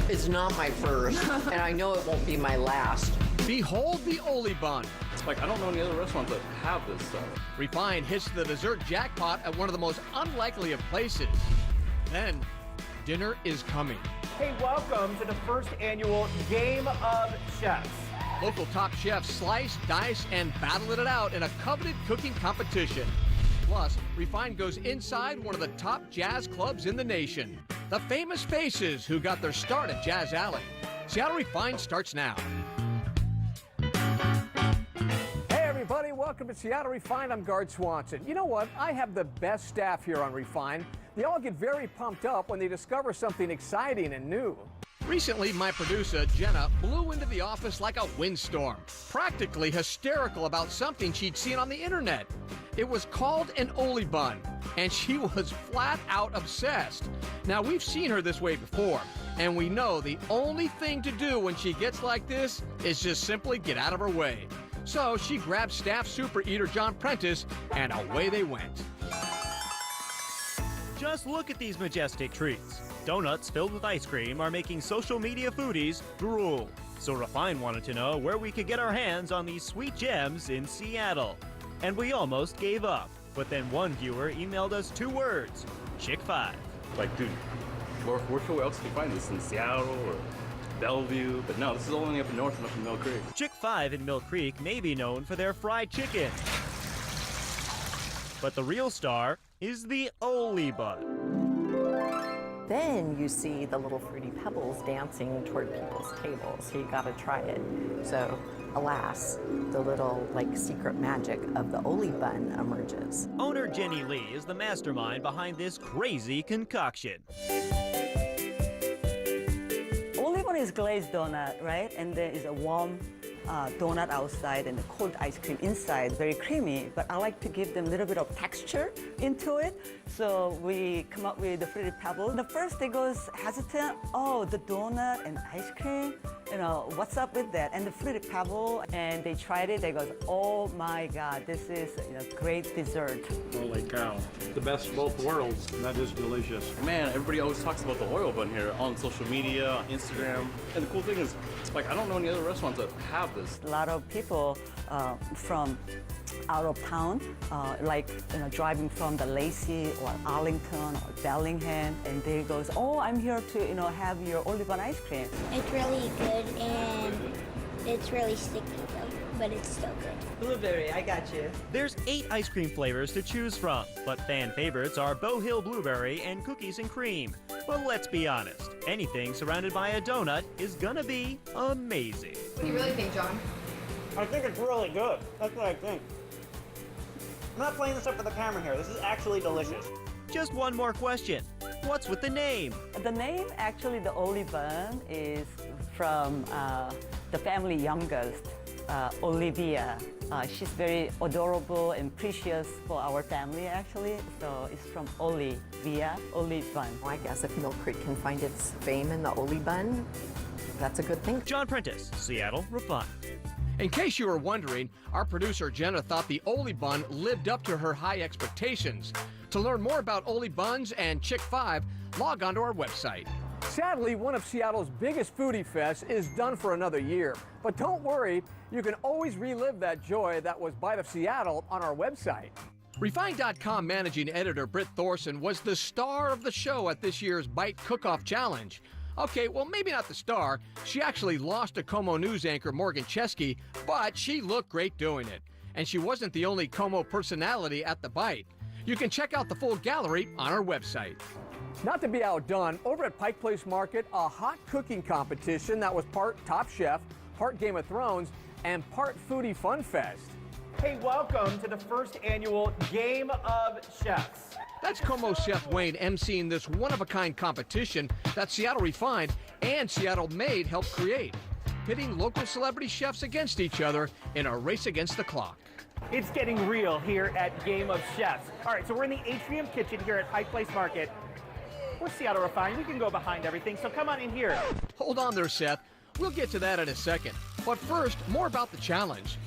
It's not my first, and I know it won't be my last. Behold the Oli Bun. Like, I don't know any other restaurants that have this stuff. Refined hits the dessert jackpot at one of the most unlikely of places. Then, dinner is coming. Hey, welcome to the first annual Game of Chefs. Local top chefs slice, dice, and battle it out in a coveted cooking competition. Plus, Refined goes inside one of the top jazz clubs in the nation. The famous faces who got their start at Jazz Alley. Seattle Refined starts now. Hey everybody, welcome to Seattle Refined. I'm Gard Swanson. You know what? I have the best staff here on Refined. They all get very pumped up when they discover something exciting and new. Recently, my producer, Jenna, blew into the office like a windstorm, practically hysterical about something she'd seen on the internet. It was called an Oli Bun, and she was flat out obsessed. Now, we've seen her this way before, and we know the only thing to do when she gets like this is just simply get out of her way. So she grabbed staff super eater John Prentice, and away they went. Just look at these majestic treats. Donuts filled with ice cream are making social media foodies drool. So Refined wanted to know where we could get our hands on these sweet gems in Seattle. And we almost gave up. But then one viewer emailed us 2 words, Chick-5. Like, dude, where else can you find this? In Seattle or Bellevue? But no, this is only up north and up in Mill Creek. Chick-5 in Mill Creek may be known for their fried chicken. But the real star is the Oli Bun. Then you see the little fruity pebbles dancing toward people's tables, so you gotta try it. So, alas, the little, secret magic of the Oli Bun emerges. Owner Jenny Lee is the mastermind behind this crazy concoction. Oli Bun is glazed donut, right? And there is a warm donut outside and the cold ice cream inside, very creamy, but I like to give them a little bit of texture into it. So we come up with the fruity pebble. The first they goes hesitant, oh, the donut and ice cream, what's up with that? And the fruity pebble, and they tried it, they goes, oh my God, this is a great dessert. Holy cow, the best of both worlds, that is delicious. Man, everybody always talks about the oil bun here on social media, on Instagram. And the cool thing is, I don't know any other restaurants that have this. A lot of people from out of town, driving from the Lacey or Arlington or Bellingham, and they goes, oh, I'm here to, have your Oli Bun ice cream. It's really good and it's really sticky though, but it's still good. Blueberry, I got you. There's 8 ice cream flavors to choose from, but fan favorites are Bow Hill Blueberry and Cookies and Cream. But let's be honest, anything surrounded by a donut is gonna be amazing. What do you really think, John? I think it's really good. That's what I think. I'm not playing this up for the camera here. This is actually delicious. Just one more question. What's with the name? The name, actually, the Oli Bun is from the family youngest, Olivia. She's very adorable and precious for our family, actually. So it's from Olivia, Oli Bun. Well, I guess if Mill Creek can find its fame in the Oli Bun, that's a good thing. John Prentice, Seattle Refined. In case you were wondering, our producer Jenna thought the Oli Bun lived up to her high expectations. To learn more about Oli Buns and Chick-5, log on to our website. Sadly, one of Seattle's biggest foodie fests is done for another year. But don't worry, you can always relive that joy that was Bite of Seattle on our website. Refined.com managing editor Britt Thorson was the star of the show at this year's Bite Cook-Off Challenge. Okay, well, maybe not the star. She actually lost to Como News anchor Morgan Chesky, but she looked great doing it. And she wasn't the only Como personality at the Bite. You can check out the full gallery on our website. Not to be outdone, over at Pike Place Market, a hot cooking competition that was part Top Chef, part Game of Thrones, and part Foodie Fun Fest. Hey, welcome to the first annual Game of Chefs. That's Como Chef Wayne emceeing this one-of-a-kind competition that Seattle Refined and Seattle Made helped create, pitting local celebrity chefs against each other in a race against the clock. It's getting real here at Game of Chefs. All right, so we're in the Atrium Kitchen here at Pike Place Market. We're Seattle Refined. We can go behind everything, so come on in here. Hold on there, Seth. We'll get to that in a second. But first, more about the challenge.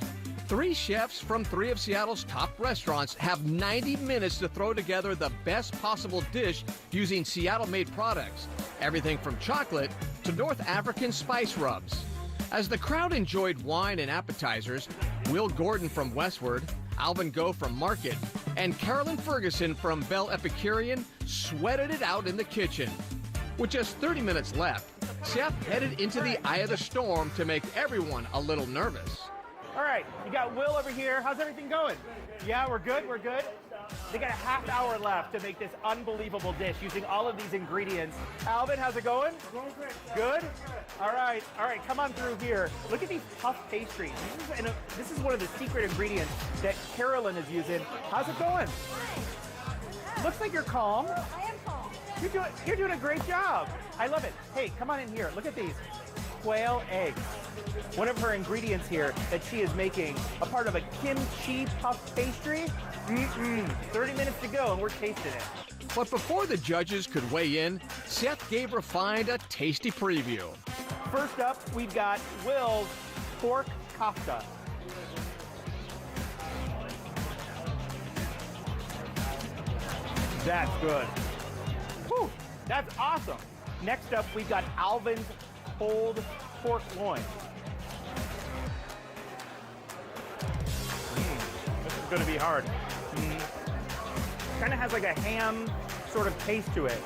3 chefs from 3 of Seattle's top restaurants have 90 minutes to throw together the best possible dish using Seattle-made products. everything from chocolate to North African spice rubs. As the crowd enjoyed wine and appetizers, Will Gordon from Westward, Alvin Goh from Market, and Carolyn Ferguson from Belle Epicurean sweated it out in the kitchen. With just 30 minutes left, Chef headed into the eye of the storm to make everyone a little nervous. All right, you got Will over here. How's everything going? Yeah, we're good, we're good. They got a half hour left to make this unbelievable dish using all of these ingredients. Alvin, how's it going? Going great. Good? All right, come on through here. Look at these puff pastries. This is one of the secret ingredients that Carolyn is using. How's it going? Looks like you're calm. I am calm. You're doing a great job. I love it. Hey, come on in here. Look at these. Quail eggs. One of her ingredients here that she is making, a part of a kimchi puff pastry. 30 minutes to go and we're tasting it. But before the judges could weigh in, Seth gave Refined a tasty preview. First up, we've got Will's pork kofta. That's good. Whew, that's awesome. Next up, we've got Alvin's pulled pork loin. This is going to be hard. Kind of has like a ham sort of taste to it.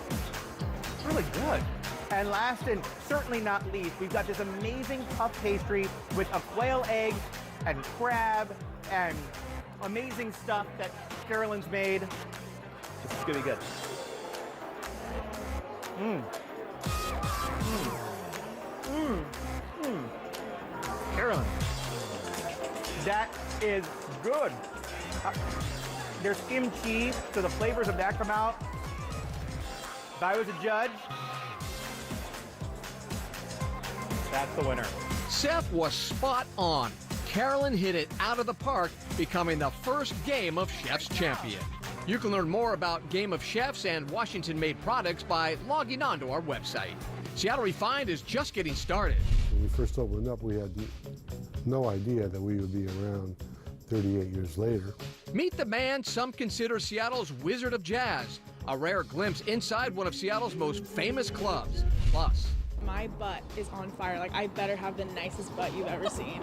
It's really good. And last and certainly not least, we've got this amazing puff pastry with a quail egg and crab and amazing stuff that Carolyn's made. This is gonna be good. Carolyn, that is good. There's kimchi, so the flavors of that come out. If I was a judge, that's the winner. Seth was spot on. Carolyn hit it out of the park, becoming the first Game of Chefs champion. You can learn more about Game of Chefs and Washington-made products by logging on to our website. Seattle Refined is just getting started. When we first opened up, we had no idea that we would be around 38 years later. Meet the man some consider Seattle's Wizard of Jazz, a rare glimpse inside one of Seattle's most famous clubs. Plus, my butt is on fire. Like, I better have the nicest butt you've ever seen.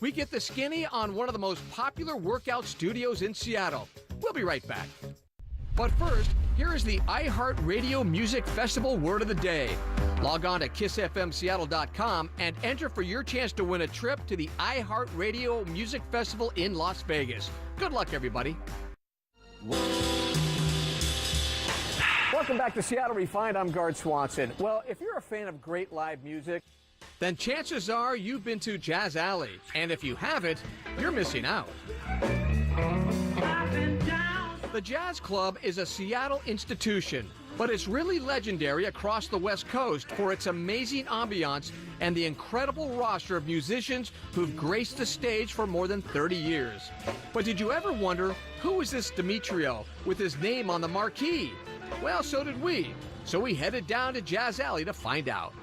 we get the skinny on one of the most popular workout studios in Seattle. We'll be right back. But first, here is the iHeartRadio Music Festival word of the day. Log on to KissFMSeattle.com and enter for your chance to win a trip to the iHeartRadio Music Festival in Las Vegas. Good luck, everybody. Welcome back to Seattle Refined. I'm Gard Swanson. Well, if you're a fan of great live music, then chances are you've been to Jazz Alley. And if you haven't, you're missing out. The Jazz Club is a Seattle institution, but it's really legendary across the West Coast for its amazing ambiance and the incredible roster of musicians who've graced the stage for more than 30 years. But did you ever wonder, who is this Demetrio with his name on the marquee? Well, so did we. So we headed down to Jazz Alley to find out.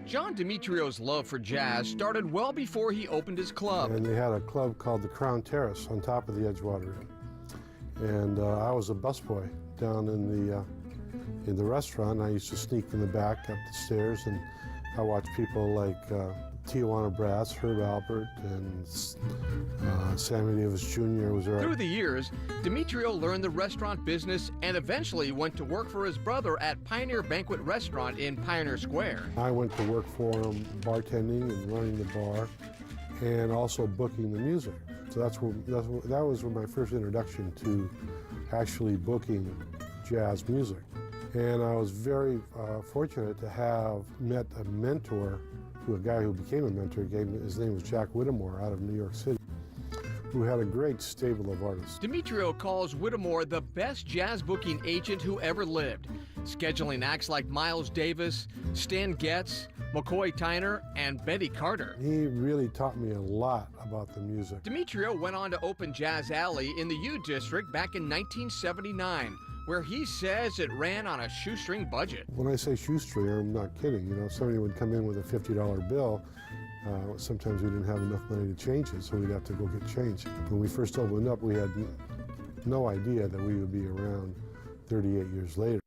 John Demetrio's love for jazz started well before he opened his club. And they had a club called the Crown Terrace on top of the Edgewater Inn. And I was a busboy down in the restaurant. I used to sneak in the back up the stairs, and I watched people like Tijuana Brass, Herb Alpert, and Sammy Davis Jr. was there. Through the years, Demetrio learned the restaurant business and eventually went to work for his brother at Pioneer Banquet Restaurant in Pioneer Square. I went to work for him bartending and running the bar and also booking the music. So that was my first introduction to actually booking jazz music. And I was very fortunate to have met a mentor, a guy who became a mentor. His name was Jack Whittemore out of New York City, who had a great stable of artists. Demetrio calls Whittemore the best jazz booking agent who ever lived, scheduling acts like Miles Davis, Stan Getz, McCoy Tyner, and Betty Carter. He really taught me a lot about the music. Demetrio went on to open Jazz Alley in the U District back in 1979, where he says it ran on a shoestring budget. When I say shoestring, I'm not kidding. You know, somebody would come in with a $50 bill, Sometimes we didn't have enough money to change it, so we'd have to go get changed. When we first opened up, we had no idea that we would be around 38 years later.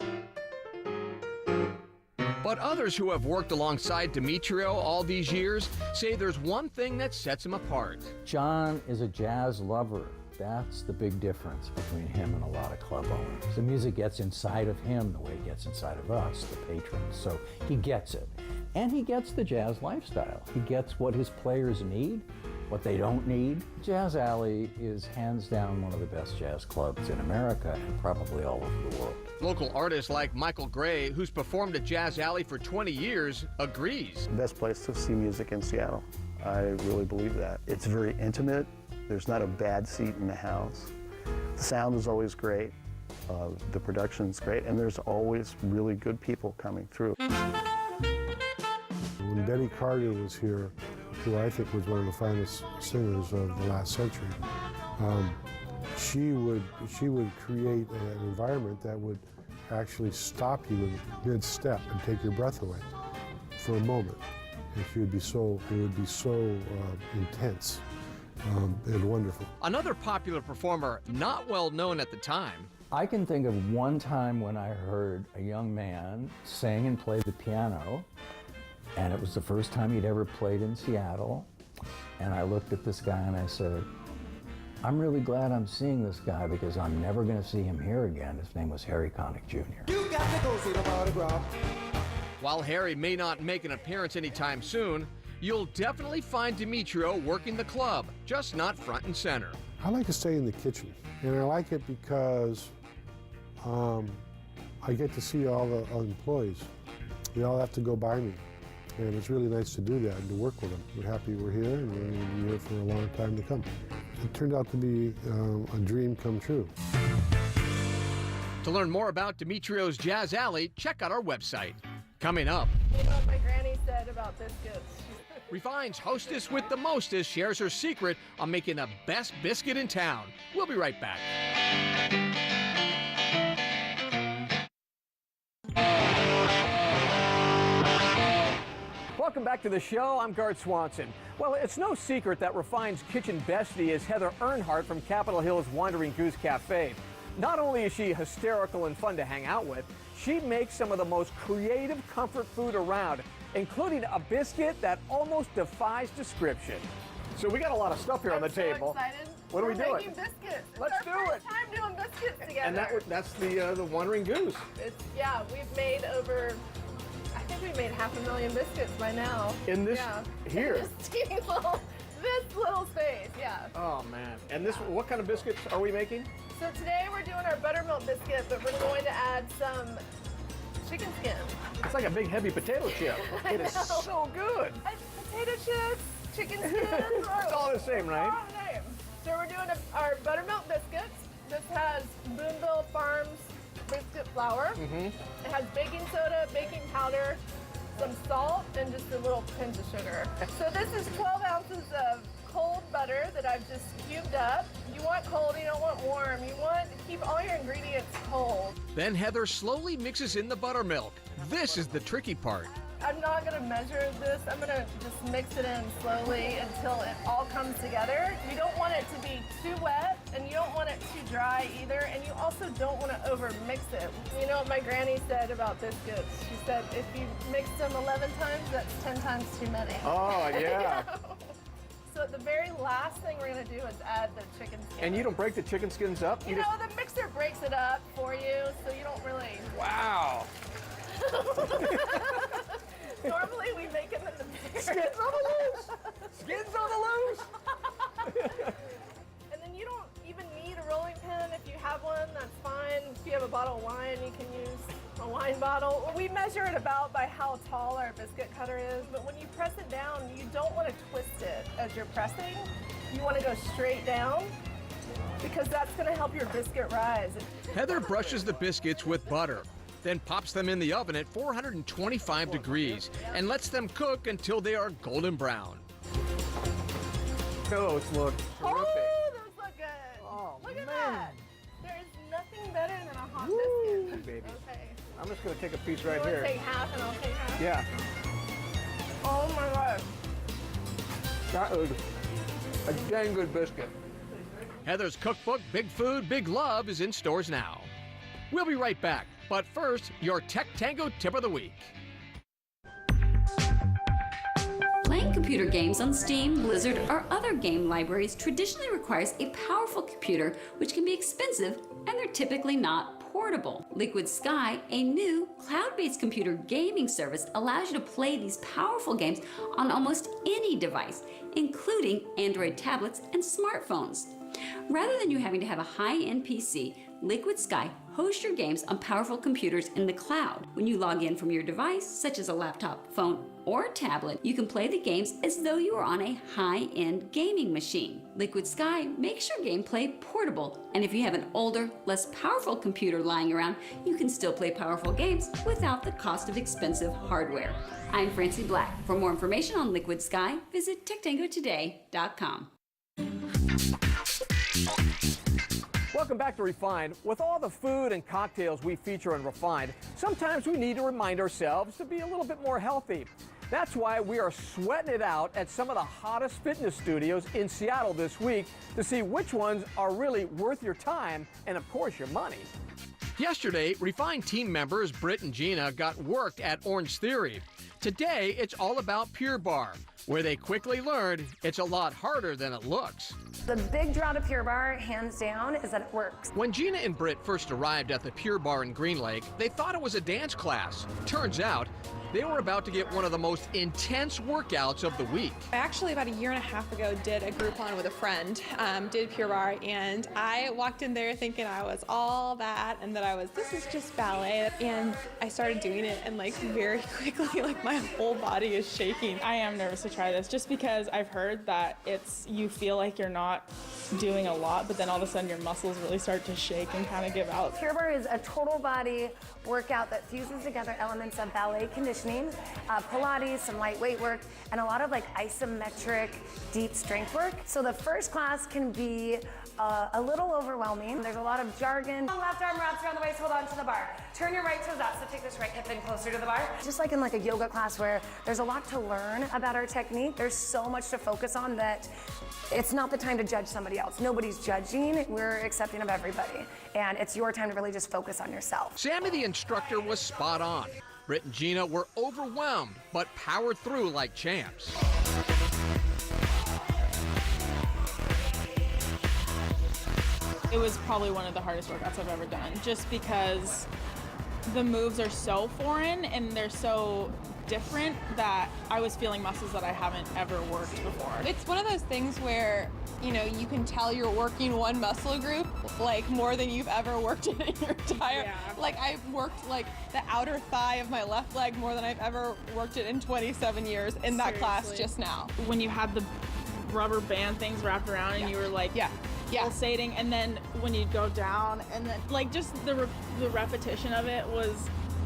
But others who have worked alongside Demetrio all these years say there's one thing that sets him apart. John is a jazz lover. That's the big difference between him and a lot of club owners. The music gets inside of him the way it gets inside of us, the patrons. So he gets it. And he gets the jazz lifestyle. He gets what his players need, what they don't need. Jazz Alley is hands down one of the best jazz clubs in America and probably all over the world. Local artists like Michael Gray, who's performed at Jazz Alley for 20 years, agrees. Best place to see music in Seattle. I really believe that. It's very intimate. There's not a bad seat in the house. The sound is always great. The production's great, and there's always really good people coming through. When Betty Carter was here, who I think was one of the finest singers of the last century, she would create an environment that would actually stop you in mid-step and take your breath away for a moment. And it would be so intense and wonderful. Another popular performer, not well known at the time. I can think of one time when I heard a young man sing and play the piano, and it was the first time he'd ever played in Seattle. And I looked at this guy and I said, I'm really glad I'm seeing this guy because I'm never going to see him here again. His name was Harry Connick Jr. You got to go see the autograph. While Harry may not make an appearance anytime soon, you'll definitely find Demetrio working the club, just not front and center. I like to stay in the kitchen, and I like it because I get to see all the employees. They all have to go by me, and it's really nice to do that and to work with them. We're happy we're here, and we're going to be here for a long time to come. It turned out to be a dream come true. To learn more about Demetrio's Jazz Alley, check out our website. Coming up, you know what my granny said about biscuits. Refine's hostess with the mostest shares her secret on making the best biscuit in town. We'll be right back. Welcome back to the show. I'm Gart Swanson. Well, it's no secret that Refine's kitchen bestie is Heather Earnhardt from Capitol Hill's Wandering Goose Cafe. Not only is she hysterical and fun to hang out with, she makes some of the most creative comfort food around, including a biscuit that almost defies description. So we got a lot of stuff here on the table. I'm so excited. What are we doing? We're making biscuits. Let's it's do our it. first time doing biscuits together. And that's the Wandering Goose. Yeah, we've made over, I think we've made 500,000 biscuits by now. In this, here? In this teeny little space, yeah. Oh man. And this, what kind of biscuits are we making? So today we're doing our buttermilk biscuit, but we're going to add some chicken skin. It's like a big heavy potato chip. It is so good. Potato chips, chicken skin. It's all the same, right? All the same. So we're doing our buttermilk biscuits. This has Boonville Farms biscuit flour. It has baking soda, baking powder, some salt, and just a little pinch of sugar. So this is 12 ounces of cold butter that I've just cubed up. You want cold, you don't want warm. You want to keep all your ingredients cold. Then Heather slowly mixes in the buttermilk. This is the tricky part. I'm not going to measure this. I'm going to just mix it in slowly until it all comes together. You don't want it to be too wet, and you don't want it too dry either, and you also don't want to over mix it. You know what my granny said about biscuits? She said if you mix them 11 times, that's 10 times too many. Oh, yeah. So the very last thing we're going to do is add the chicken skin. And you don't break the chicken skins up? You know, the mixer breaks it up for you, so you don't really... Wow. Normally we make them in the mixer. Skins on the loose! Skins on the loose! And then you don't even need a rolling pin. If you have one, that's fine. If you have a bottle of wine, you can use a wine bottle. We measure it about by how tall our biscuit cutter is, but when you press it down, you don't want to twist it as you're pressing. You want to go straight down because that's going to help your biscuit rise. Heather brushes the biscuits with butter, then pops them in the oven at 425 degrees and lets them cook until they are golden brown. Those look terrific. Oh, those look good. Oh, look at man. that. There is nothing better than a hot Woo, biscuit. baby. Okay. I'm just going to take a piece You right want here. to take half and I'll take half? Yeah. Oh my God. That is a dang good biscuit. Heather's cookbook, Big Food, Big Love, is in stores now. We'll be right back, but first, your Tech Tango tip of the week. Playing computer games on Steam, Blizzard, or other game libraries traditionally requires a powerful computer, which can be expensive, and they're typically not portable. Liquid Sky, a new cloud-based computer gaming service, allows you to play these powerful games on almost any device, including Android tablets and smartphones. Rather than you having to have a high-end PC, Liquid Sky hosts your games on powerful computers in the cloud. When you log in from your device, such as a laptop, phone, or tablet, you can play the games as though you are on a high-end gaming machine. Liquid Sky makes your gameplay portable, and if you have an older, less powerful computer lying around, you can still play powerful games without the cost of expensive hardware. I'm Francie Black. For more information on Liquid Sky, visit techtangotoday.com. Welcome back to Refined. With all the food and cocktails we feature on Refined, sometimes we need to remind ourselves to be a little bit more healthy. That's why we are sweating it out at some of the hottest fitness studios in Seattle this week to see which ones are really worth your time and, of course, your money. Yesterday, Refined team members Britt and Gina got worked at Orange Theory. Today, it's all about Pure Barre, where they quickly learned it's a lot harder than it looks. The big draw to Pure Barre, hands down, is that it works. When Gina and Britt first arrived at the Pure Barre in Green Lake, they thought it was a dance class. Turns out, they were about to get one of the most intense workouts of the week. I actually, about a year and a half ago, did a Groupon with a friend, did Pure Barre, and I walked in there thinking I was all that and that this is just ballet. And I started doing it, and like very quickly, like my whole body is shaking. I am nervous to try this just because I've heard that you feel like you're not doing a lot, but then all of a sudden your muscles really start to shake and kind of give out. Pure Barre is a total body workout that fuses together elements of ballet conditioning, Pilates, some lightweight work, and a lot of like isometric deep strength work. So the first class can be a little overwhelming. There's a lot of jargon. Left arm wraps around the waist, hold on to the bar. Turn your right toes out, so take this right hip in closer to the bar. Just like in like a yoga class where there's a lot to learn about our technique, there's so much to focus on that it's not the time to judge somebody else. Nobody's judging, we're accepting of everybody. And it's your time to really just focus on yourself. Sammy, the instructor, was spot on. Britt and Gina were overwhelmed, but powered through like champs. It was probably one of the hardest workouts I've ever done, just because the moves are so foreign and they're so different that I was feeling muscles that I haven't ever worked before. It's one of those things where, you know, you can tell you're working one muscle group like more than you've ever worked in your entire, like I've worked like the outer thigh of my left leg more than I've ever worked it in 27 years in that class just now. When you had the rubber band things wrapped around and you were like, pulsating, and then when you'd go down, and then like just the repetition of it was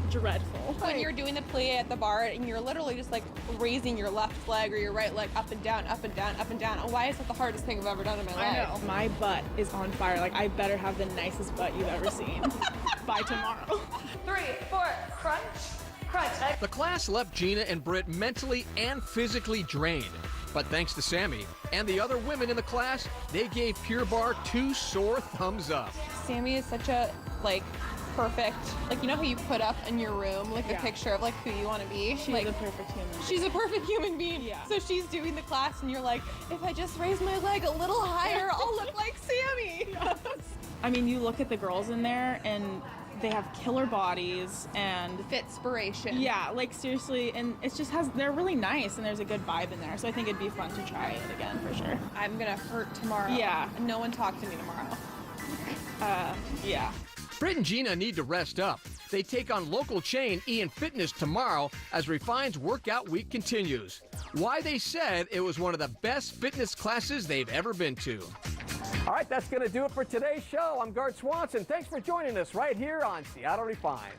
dreadful. When you're doing the plie at the bar and you're literally just like raising your left leg or your right leg up and down, up and down, up and down. Why is that the hardest thing I've ever done in my life? I know. My butt is on fire. Like I better have the nicest butt you've ever seen by tomorrow. 3, 4, crunch, crunch. The class left Gina and Britt mentally and physically drained. But thanks to Sammy and the other women in the class, they gave Pure Barre 2 sore thumbs up. Sammy is such a perfect, you know how you put up in your room a picture of who you want to be? She's a perfect human being. She's a perfect human being. Yeah. So she's doing the class and you're like, if I just raise my leg a little higher, I'll look like Sammy. Yes. I mean, you look at the girls in there and they have killer bodies and fitspiration. Yeah, seriously, and it just they're really nice and there's a good vibe in there. So I think it'd be fun to try it again for sure. I'm gonna hurt tomorrow. Yeah. No one talk to me tomorrow. Yeah. Britt and Gina need to rest up. They take on local chain Ian Fitness tomorrow as Refined's workout week continues. Why they said it was one of the best fitness classes they've ever been to. All right, that's going to do it for today's show. I'm Gart Swanson. Thanks for joining us right here on Seattle Refined.